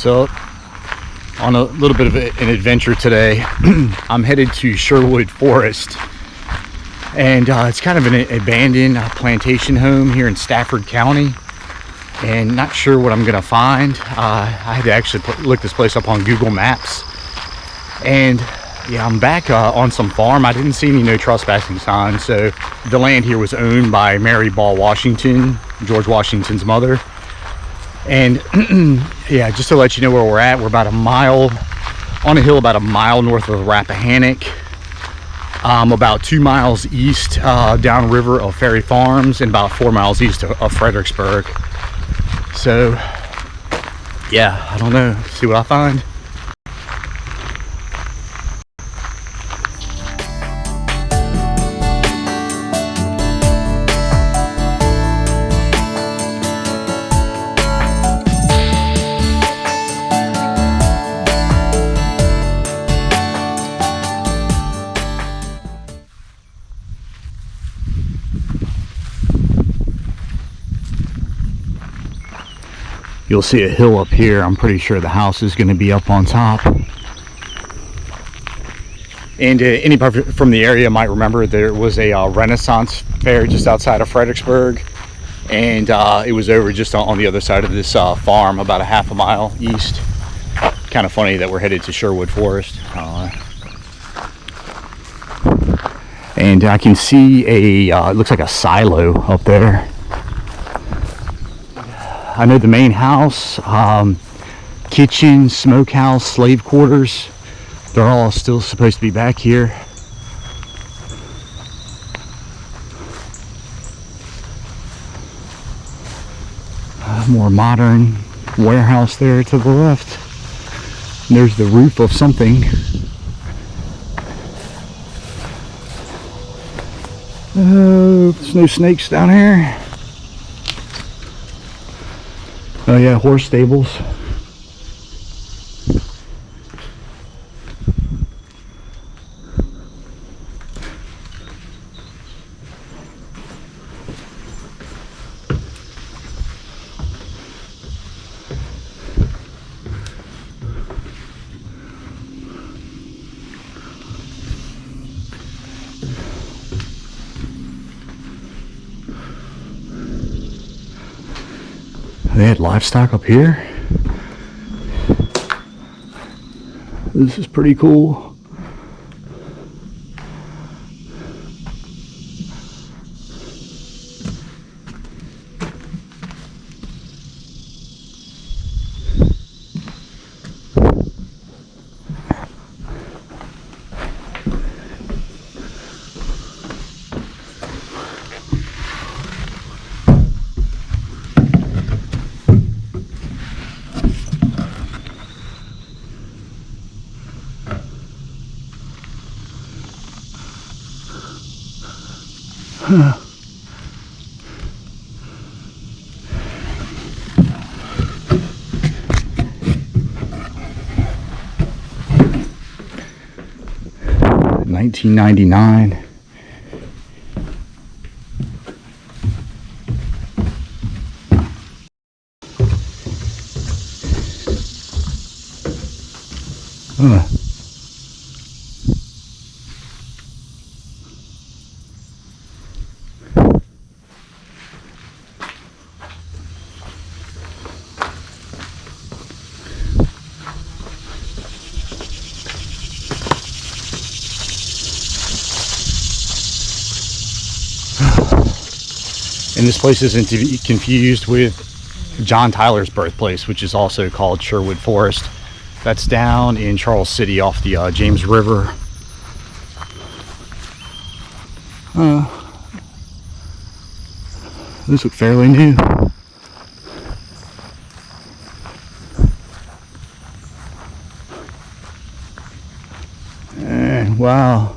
What's up? On a little bit of an adventure today. I'm headed to Sherwood Forest, and it's kind of an abandoned plantation home here in Stafford County, and not sure what I'm gonna find. I had to actually look this place up on Google Maps, and yeah, I'm back on some farm. I didn't see any no trespassing signs, so the land here was owned by Mary Ball Washington, George Washington's mother. And yeah, just to let you know where we're at, we're about a mile on a hill, about a mile north of the Rappahannock, about 2 miles east downriver of Ferry Farms, and about 4 miles east of Fredericksburg. So yeah, I don't know, see what I find. You'll see a hill up here. I'm pretty sure the house is going to be up on top. And anybody from the area might remember there was a Renaissance fair just outside of Fredericksburg. And it was over just on the other side of this farm, about a half a mile east. Kind of funny that we're headed to Sherwood Forest. And I can see it looks like a silo up there. I know the main house, kitchen, smokehouse, slave quarters, they're all still supposed to be back here. More modern warehouse there to the left. And there's the roof of something. Oh, there's no snakes down here. Oh yeah, horse stables. They had livestock up here. This is pretty cool. Huh. $19.99. And this place isn't to be confused with John Tyler's birthplace, which is also called Sherwood Forest. That's down in Charles City off the James River. Those look fairly new. And wow,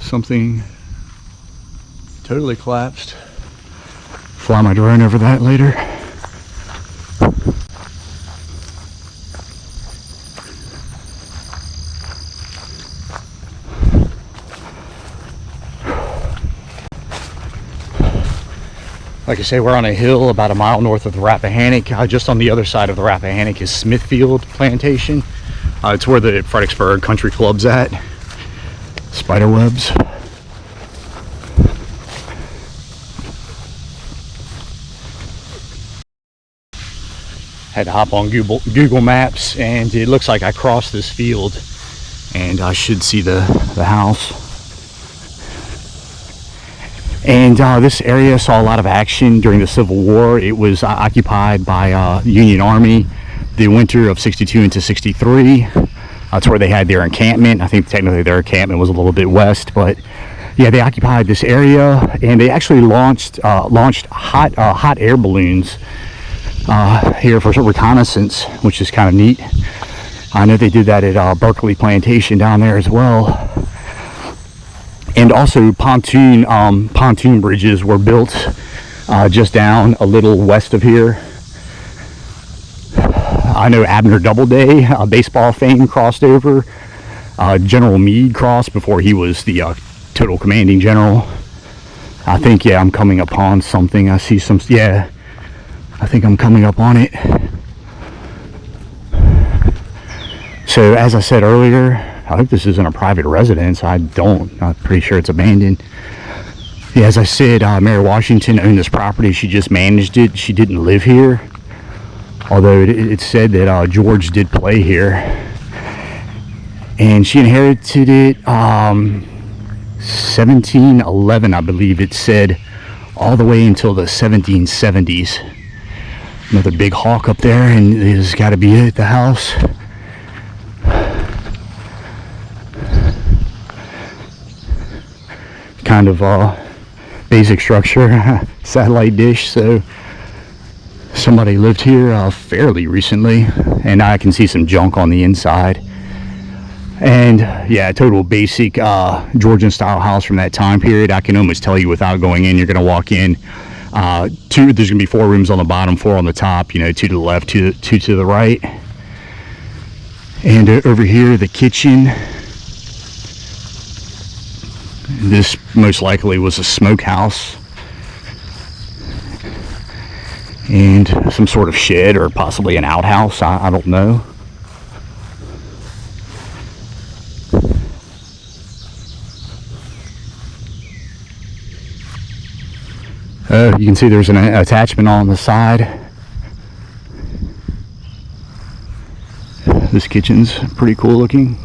something totally collapsed. Fly my drone over that later. Like I say, we're on a hill about a mile north of the Rappahannock. Just on the other side of the Rappahannock is Smithfield Plantation. It's where the Fredericksburg Country Club's at. Spider webs. Had to hop on Google Maps, and it looks like I crossed this field and I should see the house. And this area saw a lot of action during the Civil War. It was occupied by the Union Army the winter of 62 into 63. That's where they had their encampment. I think technically their encampment was a little bit west, but yeah, they occupied this area, and they actually launched hot air balloons here for some reconnaissance, which is kind of neat. I know they did that at Berkeley Plantation down there as well. And also pontoon bridges were built just down a little west of here. I know Abner Doubleday, baseball fame, crossed over. General Meade crossed before he was the total commanding general. I think, yeah, I'm coming upon something. I see some, yeah, I think I'm coming up on it. So as I said earlier, I hope this isn't a private residence. I'm pretty sure it's abandoned. Yeah, as I said, Mary Washington owned this property. She just managed it. She didn't live here. Although it said that George did play here. And she inherited it 1711, I believe it said, all the way until the 1770s. Another big hawk up there, and there's got to be it, the house. Kind of basic structure, satellite dish, so somebody lived here fairly recently, and I can see some junk on the inside. And yeah, total basic Georgian style house from that time period. I can almost tell you without going in. You're going to walk in, there's going to be 4 rooms on the bottom, 4 on the top, 2 to the left, 2 to the right. And over here, the kitchen. This most likely was a smokehouse and some sort of shed or possibly an outhouse. I don't know. You can see there's an attachment on the side. This kitchen's pretty cool looking.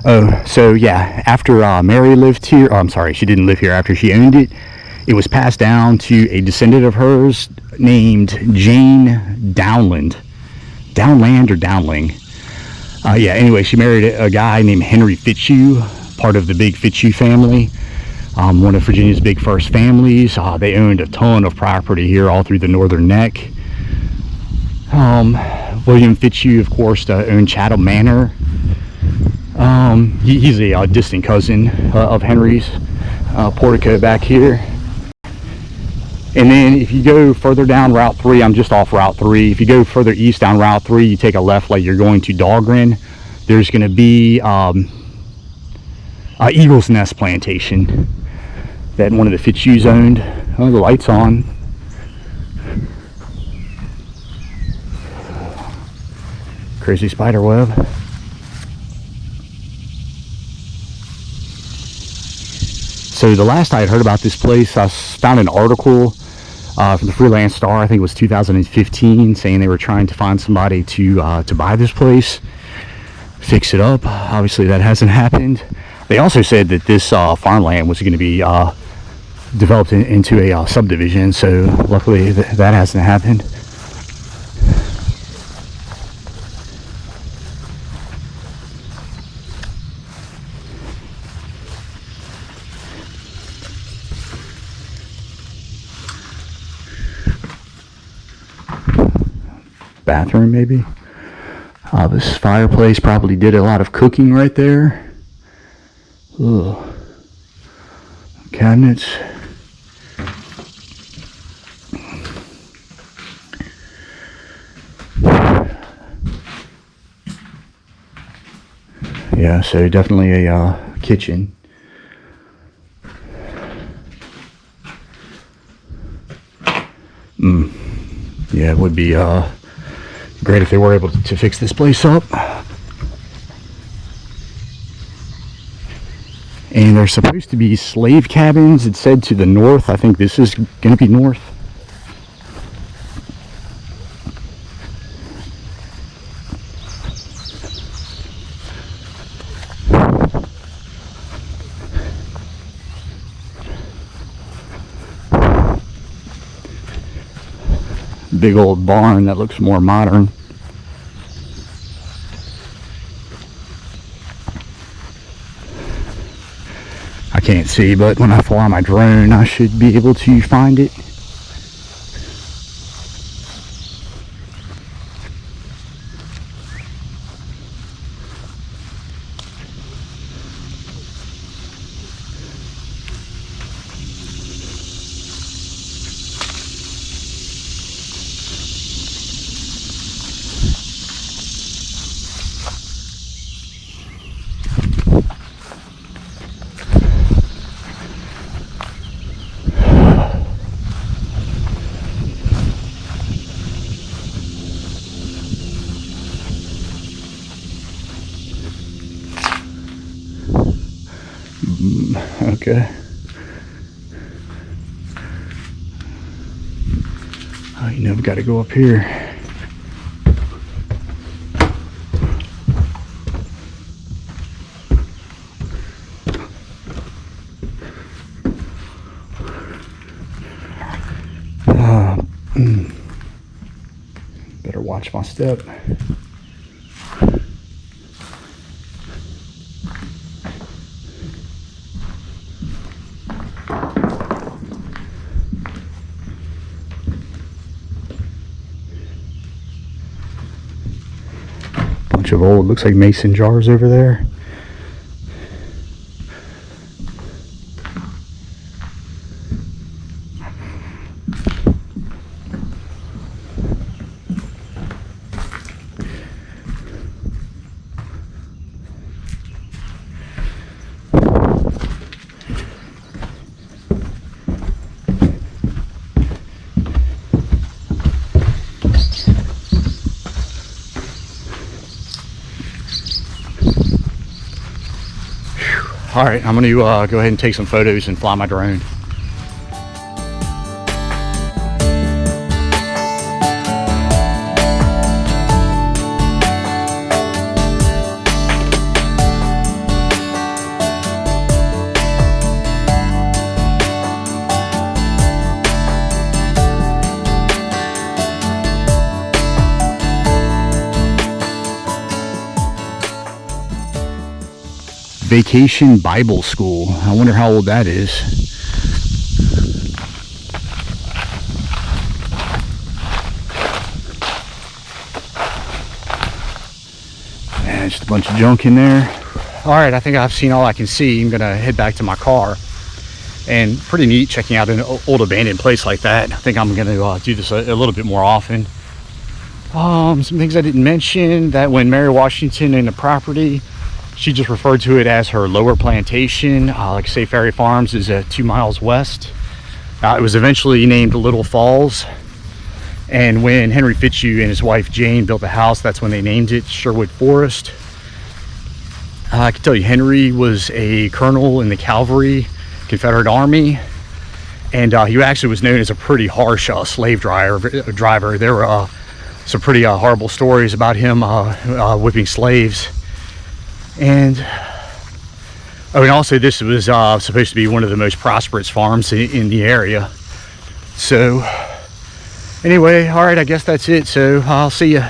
Oh, so yeah, after Mary lived here, I'm sorry, she didn't live here after she owned it. It was passed down to a descendant of hers named Jane Downland. Downland or Downling. Yeah, anyway, she married a guy named Henry Fitzhugh, part of the big Fitzhugh family. One of Virginia's big first families. They owned a ton of property here all through the Northern Neck. William Fitzhugh, of course, owned Chatham Manor. He's a distant cousin of Henry's. Portico back here. And then if you go further down Route 3, I'm just off Route 3. If you go further east down Route 3, you take a left like you're going to Dahlgren. There's going to be Eagle's Nest Plantation that one of the Fitzhughs owned. Oh, the light's on. Crazy spider web. So the last I had heard about this place, I found an article from the Freelance Star, I think it was 2015, saying they were trying to find somebody to buy this place, fix it up. Obviously that hasn't happened. They also said that this farmland was going to be developed into a subdivision, so luckily that hasn't happened. Bathroom maybe. This fireplace probably did a lot of cooking right there. Ugh. Cabinets. Yeah, so definitely a kitchen. Yeah, it would be great if they were able to fix this place up. And there's supposed to be slave cabins, it said, to the north. I think this is going to be north. Big old barn that looks more modern. I can't see, but when I fly my drone, I should be able to find it. Okay. Oh, you know, we got to go up here. Better watch my step. Bunch of old, looks like mason jars over there. All right, I'm going to go ahead and take some photos and fly my drone. Vacation Bible School. I wonder how old that is. Man, just a bunch of junk in there. All right, I think I've seen all I can see. I'm gonna head back to my car. And pretty neat checking out an old abandoned place like that. I think I'm gonna do this a little bit more often. Some things I didn't mention, that when Mary Washington owned the property, she just referred to it as her lower plantation. Like I say, Ferry Farms is 2 miles west. It was eventually named Little Falls. And when Henry Fitzhugh and his wife Jane built the house, that's when they named it Sherwood Forest. I can tell you, Henry was a colonel in the cavalry, Confederate Army. And he actually was known as a pretty harsh slave driver. There were some pretty horrible stories about him whipping slaves. And also this was supposed to be one of the most prosperous farms in the area. So anyway, all right, I guess that's it. So I'll see you.